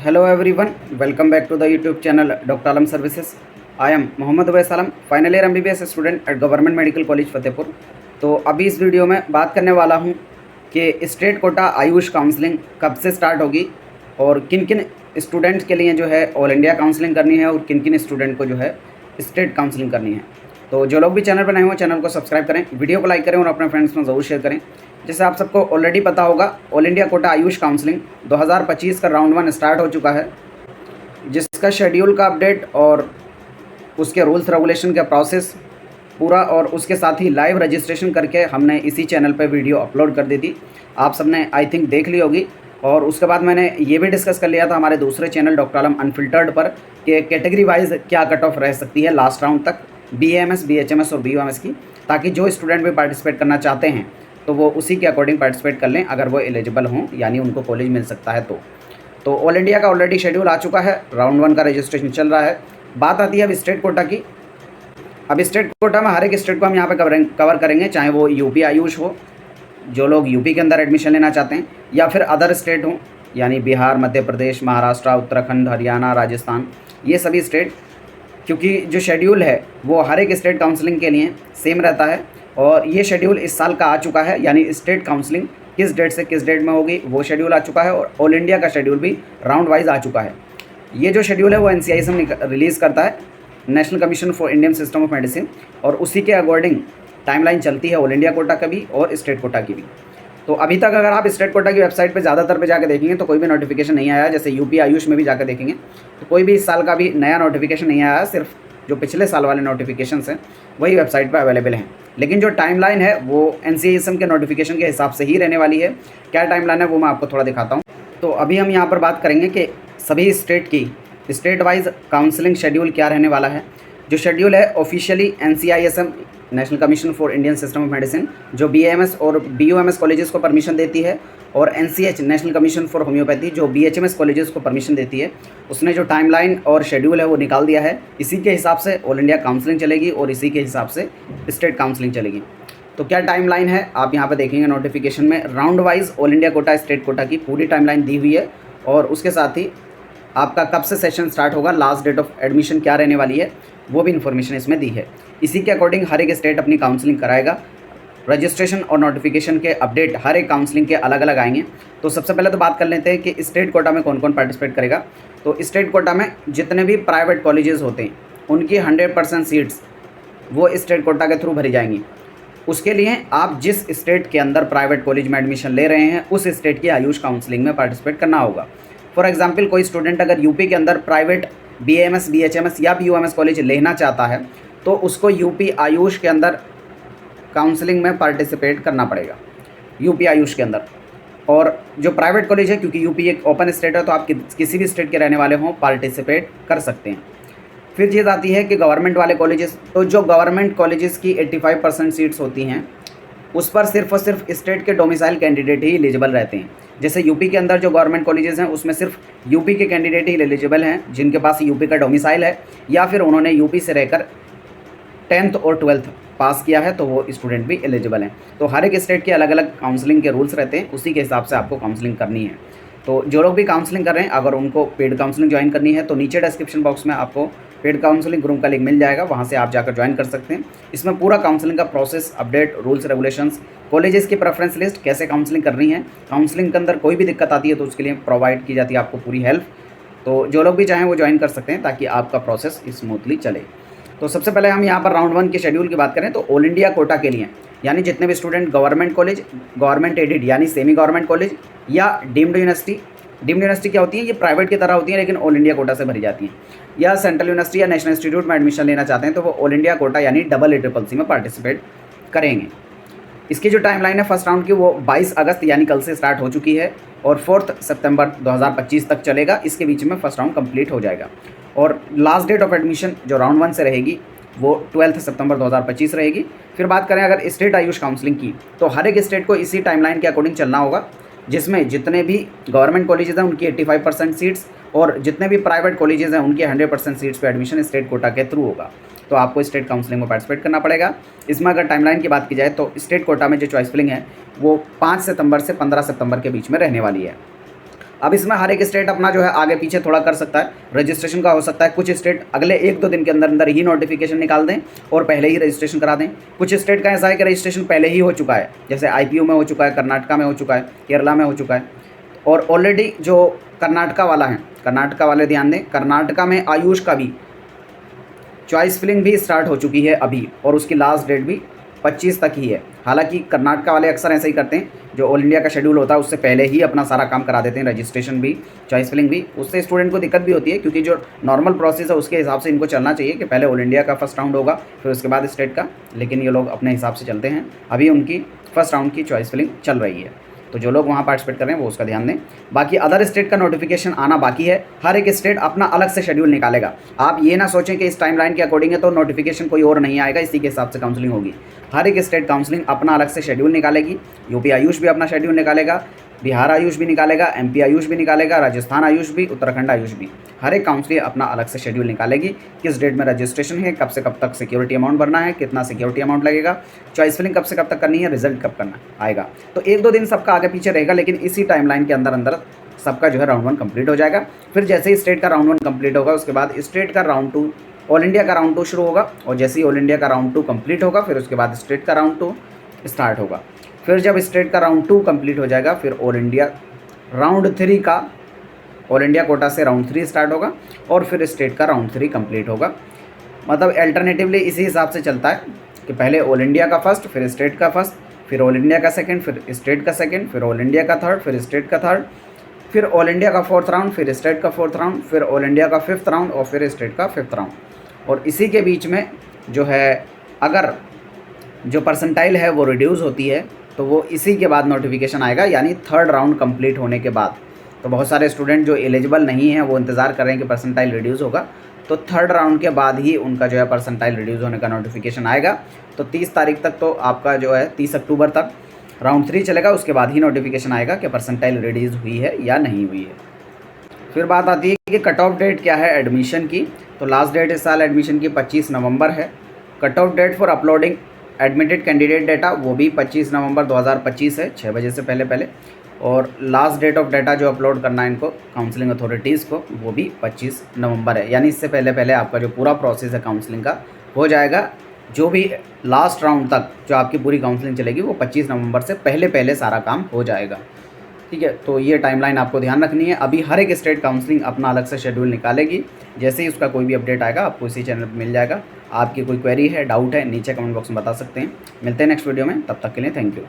Hello everyone, welcome back to the YouTube channel Dr. Alam Services. I am Mohammad Uwais Alam, final year MBBS student at Government Medical College Fatehpur. तो अभी इस video में बात करने वाला हूं कि स्टेट कोटा आयुष काउंसलिंग कब से स्टार्ट होगी और किन किन स्टूडेंट्स के लिए जो है ऑल इंडिया काउंसलिंग करनी है और किन किन स्टूडेंट को जो है स्टेट काउंसलिंग करनी है। तो जो लोग भी चैनल पर नए हो चैनल को सब्सक्राइब करें, वीडियो को लाइक करें और अपने फ्रेंड्स में ज़रूर शेयर करें। जैसे आप सबको ऑलरेडी पता होगा, all India quota Ayush counselling 2025 का राउंड 1 स्टार्ट हो चुका है, जिसका शेड्यूल का अपडेट और उसके रूल्स रेगुलेशन का प्रोसेस पूरा और उसके साथ ही लाइव रजिस्ट्रेशन करके हमने इसी चैनल पर वीडियो अपलोड कर दी थी। आप सबने आई थिंक देख ली होगी। और उसके बाद मैंने ये भी डिस्कस कर लिया था हमारे दूसरे चैनल डॉक्टर आलम अनफिल्टर्ड पर कि कैटेगरी वाइज क्या कट ऑफ रह सकती है लास्ट राउंड तक, BAMS, BHMS और BOMS की, ताकि जो स्टूडेंट भी पार्टिसिपेट करना चाहते हैं तो वो उसी के अकॉर्डिंग पार्टिसिपेट कर लें अगर वो एलिजिबल हों, यानी उनको कॉलेज मिल सकता है। तो ऑल इंडिया का ऑलरेडी शेड्यूल आ चुका है, राउंड 1 का रजिस्ट्रेशन चल रहा है। बात आती है अब स्टेट कोटा की। अब स्टेट कोटा में हर एक स्टेट को हम यहाँ पे कवर करेंगे, चाहे वो यूपी आयुष हो, जो लोग यूपी के अंदर एडमिशन लेना चाहते हैं, या फिर अदर स्टेट हों, यानी बिहार, मध्य प्रदेश, महाराष्ट्र, उत्तराखंड, हरियाणा, राजस्थान, ये सभी स्टेट। क्योंकि जो शेड्यूल है वो हर एक स्टेट काउंसलिंग के लिए सेम रहता है और ये शेड्यूल इस साल का आ चुका है, यानी स्टेट काउंसलिंग किस डेट से किस डेट में होगी वो शेड्यूल आ चुका है और ऑल इंडिया का शेड्यूल भी राउंड वाइज आ चुका है। ये जो शेड्यूल है वो NCISM रिलीज़ करता है, national commission for Indian system of medicine, और उसी के अकॉर्डिंग टाइमलाइन चलती है ऑल इंडिया कोटा का भी और स्टेट कोटा की भी। तो अभी तक अगर आप स्टेट कोटा की वेबसाइट पे ज़्यादातर पे जाके देखेंगे तो कोई भी नोटिफिकेशन नहीं आया। जैसे यूपी आयुष में भी जाकर देखेंगे तो कोई भी इस साल का भी नया नोटिफिकेशन नहीं आया, सिर्फ जो पिछले साल वाले नोटिफिकेशंस हैं वही वेबसाइट पर अवेलेबल हैं। लेकिन जो टाइमलाइन है वो NCISM के नोटिफिकेशन के हिसाब से ही रहने वाली है। क्या टाइमलाइन है वो मैं आपको थोड़ा दिखाता हूँ। तो अभी हम यहाँ पर बात करेंगे कि सभी स्टेट की स्टेट वाइज काउंसलिंग शेड्यूल क्या रहने वाला है। जो शेड्यूल है officially NCISM, national commission for Indian system of medicine, जो BAMS और BOMS कॉलेजेस को परमिशन देती है, और NCH, national commission for homeopathy, जो BHMS कॉलेजेस को परमिशन देती है, उसने जो टाइमलाइन और शेड्यूल है वो निकाल दिया है। इसी के हिसाब से ऑल इंडिया काउंसलिंग चलेगी और इसी के हिसाब से स्टेट काउंसलिंग चलेगी। तो क्या टाइमलाइन है आप यहाँ पर देखेंगे नोटिफिकेशन में, round wise all India quota state quota की पूरी टाइमलाइन दी हुई है और उसके साथ ही आपका कब से सेशन स्टार्ट होगा, लास्ट डेट ऑफ एडमिशन क्या रहने वाली है, वो भी इन्फॉर्मेशन इसमें दी है। इसी के अकॉर्डिंग हर एक स्टेट अपनी काउंसलिंग कराएगा। रजिस्ट्रेशन और नोटिफिकेशन के अपडेट हर एक काउंसलिंग के अलग अलग आएंगे। तो सबसे पहले तो बात कर लेते हैं कि स्टेट कोटा में कौन कौन पार्टिसिपेट करेगा। तो स्टेट कोटा में जितने भी प्राइवेट कॉलेजेस होते हैं उनकी 100% सीट्स वो स्टेट कोटा के थ्रू भरी जाएंगी। उसके लिए आप जिस स्टेट के अंदर प्राइवेट कॉलेज में एडमिशन ले रहे हैं उस स्टेट की आयुष काउंसलिंग में पार्टिसिपेट करना होगा। फॉर एग्जाम्पल, कोई स्टूडेंट अगर यूपी के अंदर प्राइवेट BAMS, BHMS या BOMS कॉलेज लेना चाहता है तो उसको यूपी आयुष के अंदर काउंसलिंग में पार्टिसिपेट करना पड़ेगा, यूपी आयुष के अंदर। और जो प्राइवेट कॉलेज है, क्योंकि यूपी एक ओपन स्टेट है तो आप किसी भी स्टेट के रहने वाले हों पार्टिसिपेट कर सकते हैं। फिर चीज़ आती है कि गवर्नमेंट वाले कॉलेजेस, तो जो गवर्नमेंट कॉलेजेस की 85% सीट्स होती हैं उस पर सिर्फ और सिर्फ स्टेट के डोमिसाइल कैंडिडेट ही एलिजिबल रहते हैं। जैसे यूपी के अंदर जो गवर्नमेंट कॉलेजेस हैं उसमें सिर्फ यूपी के कैंडिडेट ही एलिजिबल हैं जिनके पास यूपी का डोमिसाइल है या फिर उन्होंने यूपी से रहकर 10th और 12th पास किया है, तो वो स्टूडेंट भी एलिजिबल हैं। तो हर एक स्टेट के अलग अलग काउंसलिंग के रूल्स रहते हैं, उसी के हिसाब से आपको काउंसलिंग करनी है। तो जो लोग भी काउंसलिंग कर रहे हैं, अगर उनको पेड काउंसलिंग ज्वाइन करनी है तो नीचे डिस्क्रिप्शन बॉक्स में आपको पेड काउंसलिंग ग्रुप का लिंक मिल जाएगा, वहाँ से आप जाकर ज्वाइन कर सकते हैं। इसमें पूरा काउंसलिंग का process, update, rules regulations, colleges की प्रेफरेंस लिस्ट, कैसे काउंसलिंग करनी है, काउंसलिंग के अंदर कोई भी दिक्कत आती है तो उसके लिए प्रोवाइड की जाती है आपको पूरी हेल्प। तो जो लोग भी चाहें वो ज्वाइन कर सकते हैं ताकि आपका प्रोसेस स्मूथली चले। तो सबसे पहले हम यहाँ पर राउंड 1 के शेड्यूल की बात करें तो ऑल इंडिया कोटा के लिए, यानी जितने भी student government college, government aided यानी सेमी गवर्नमेंट कॉलेज या डीम्ड यूनिवर्सिटी क्या होती है, ये प्राइवेट की तरह होती है लेकिन ऑल इंडिया कोटा से भरी जाती हैं, या सेंट्रल यूनिवर्सिटी या नेशनल इंस्टीट्यूट में एडमिशन लेना चाहते हैं तो वो ऑल इंडिया कोटा यानी AACC में पार्टिसिपेट करेंगे। इसकी जो टाइमलाइन है फर्स्ट राउंड की वो 22 अगस्त यानी कल से स्टार्ट हो चुकी है और 4 सितंबर 2025 तक चलेगा। इसके बीच में फर्स्ट राउंड कंप्लीट हो जाएगा और लास्ट डेट ऑफ एडमिशन जो राउंड 1 से रहेगी वो 12 सितंबर 2025 रहेगी। फिर बात करें अगर स्टेट आयुष काउंसलिंग की, तो हर एक स्टेट को इसी टाइमलाइन के अकॉर्डिंग चलना होगा, जिसमें जितने भी गवर्नमेंट कॉलेजेस हैं उनकी 85% सीट्स और जितने भी प्राइवेट कॉलेजेस हैं उनकी 100% सीट्स पे एडमिशन स्टेट कोटा के थ्रू होगा। तो आपको स्टेट काउंसलिंग में पार्टिसिपेट करना पड़ेगा। इसमें अगर टाइमलाइन की बात की जाए तो स्टेट कोटा में जो चॉइस फिलिंग है वो 5 सितंबर से 15 सितंबर के बीच में रहने वाली है। अब इसमें हर एक स्टेट अपना जो है आगे पीछे थोड़ा कर सकता है, रजिस्ट्रेशन का हो सकता है। कुछ स्टेट अगले 1-2 दिन के अंदर अंदर ही नोटिफिकेशन निकाल दें और पहले ही रजिस्ट्रेशन करा दें। कुछ स्टेट का ऐसा है कि रजिस्ट्रेशन पहले ही हो चुका है, जैसे IPU में हो चुका है, कर्नाटका में हो चुका है, केरला में हो चुका है। और ऑलरेडी जो कर्नाटका वाला है, कर्नाटका वाले ध्यान दें, कर्नाटका में आयुष का भी चॉइस फिलिंग भी स्टार्ट हो चुकी है अभी, और उसकी लास्ट डेट भी 25 तक ही है। हालांकि कर्नाटका वाले अक्सर ऐसा ही करते हैं, जो ऑल इंडिया का शेड्यूल होता है उससे पहले ही अपना सारा काम करा देते हैं, रजिस्ट्रेशन भी, चॉइस फिलिंग भी। उससे स्टूडेंट को दिक्कत भी होती है, क्योंकि जो नॉर्मल प्रोसेस है उसके हिसाब से इनको चलना चाहिए कि पहले ऑल इंडिया का फर्स्ट राउंड होगा, फिर उसके बाद स्टेट का, लेकिन ये लोग अपने हिसाब से चलते हैं। अभी उनकी फर्स्ट राउंड की चॉइस फिलिंग चल रही है, तो जो लोग वहाँ पार्टिसिपेट कर रहे हैं वो उसका ध्यान दें। बाकी अदर स्टेट का नोटिफिकेशन आना बाकी है, हर एक स्टेट अपना अलग से शेड्यूल निकालेगा। आप ये ना सोचें कि इस टाइमलाइन के अकॉर्डिंग है तो नोटिफिकेशन कोई और नहीं आएगा, इसी के हिसाब से काउंसलिंग होगी। हर एक स्टेट काउंसलिंग अपना अलग से शेड्यूल निकालेगी। यूपी आयुष भी अपना शेड्यूल निकालेगा, बिहार आयुष भी निकालेगा, MP आयुष भी निकालेगा, राजस्थान आयुष भी, उत्तराखंड आयुष भी। हर एक काउंसलिंग अपना अलग से शेड्यूल निकालेगी, किस डेट में रजिस्ट्रेशन है, कब से कब तक सिक्योरिटी अमाउंट भरना है, कितना सिक्योरिटी अमाउंट लगेगा, चॉइस फिलिंग कब से कब तक करनी है, रिजल्ट कब करना आएगा। तो 1-2 दिन सबका आगे पीछे रहेगा, लेकिन इसी टाइमलाइन के अंदर अंदर सबका जो है राउंड 1 कंप्लीट हो जाएगा। फिर जैसे ही स्टेट का राउंड 1 कंप्लीट होगा, उसके बाद स्टेट का राउंड 2, ऑल इंडिया का राउंड 2 शुरू होगा, और जैसे ही ऑल इंडिया का राउंड 2 कंप्लीट होगा, फिर उसके बाद स्टेट का राउंड 2 स्टार्ट होगा। फिर जब स्टेट का राउंड 2 कंप्लीट हो जाएगा, फिर ऑल इंडिया राउंड 3 का, ऑल इंडिया कोटा से राउंड 3 स्टार्ट होगा, और फिर स्टेट का राउंड 3 कंप्लीट होगा। मतलब अल्टरनेटिवली इसी हिसाब से चलता है कि पहले ऑल इंडिया का फर्स्ट, फिर स्टेट का फर्स्ट, फिर ऑल इंडिया का सेकंड, फिर स्टेट का सेकंड, फिर ऑल इंडिया का थर्ड, फिर स्टेट का थर्ड, फिर ऑल इंडिया का 4th राउंड, फिर स्टेट का 4th राउंड, फिर ऑल इंडिया का 5th राउंड, और फिर स्टेट का 5th राउंड। और इसी के बीच में जो है, अगर जो परसेंटाइल है वो रिड्यूस होती है, तो वो इसी के बाद नोटिफिकेशन आएगा, यानी 3rd राउंड कंप्लीट होने के बाद। तो बहुत सारे स्टूडेंट जो एलिजिबल नहीं हैं वो इंतज़ार कर रहे हैं कि परसेंटाइल रिड्यूस होगा, तो 3rd राउंड के बाद ही उनका जो है परसेंटाइल रिड्यूस होने का नोटिफिकेशन आएगा। तो 30 तारीख तक तो आपका जो है 30 अक्टूबर तक राउंड 3 चलेगा, उसके बाद ही नोटिफिकेशन आएगा कि परसेंटाइल रिड्यूस हुई है या नहीं हुई है। फिर बात आती है कि कट ऑफ डेट क्या है एडमिशन की। तो लास्ट डेट इस साल एडमिशन की 25 नवंबर है। Cut off date for uploading admitted candidate data वो भी 25 नवंबर 2025 है, 6 बजे से पहले। और लास्ट डेट ऑफ डाटा जो अपलोड करना है इनको काउंसलिंग अथॉरिटीज़ को, वो भी 25 नवंबर है। यानी इससे पहले आपका जो पूरा प्रोसेस है काउंसलिंग का हो जाएगा। जो भी लास्ट राउंड तक जो आपकी पूरी काउंसलिंग चलेगी वो 25 नवंबर से पहले सारा काम हो जाएगा। ठीक है, तो ये टाइमलाइन आपको ध्यान रखनी है। अभी हर एक स्टेट काउंसलिंग अपना अलग से शेड्यूल निकालेगी। जैसे ही उसका कोई भी अपडेट आएगा आपको इसी चैनल पर मिल जाएगा। आपकी कोई क्वेरी है, डाउट है, नीचे कमेंट बॉक्स में बता सकते हैं। मिलते हैं नेक्स्ट वीडियो में, तब तक के लिए थैंक यू।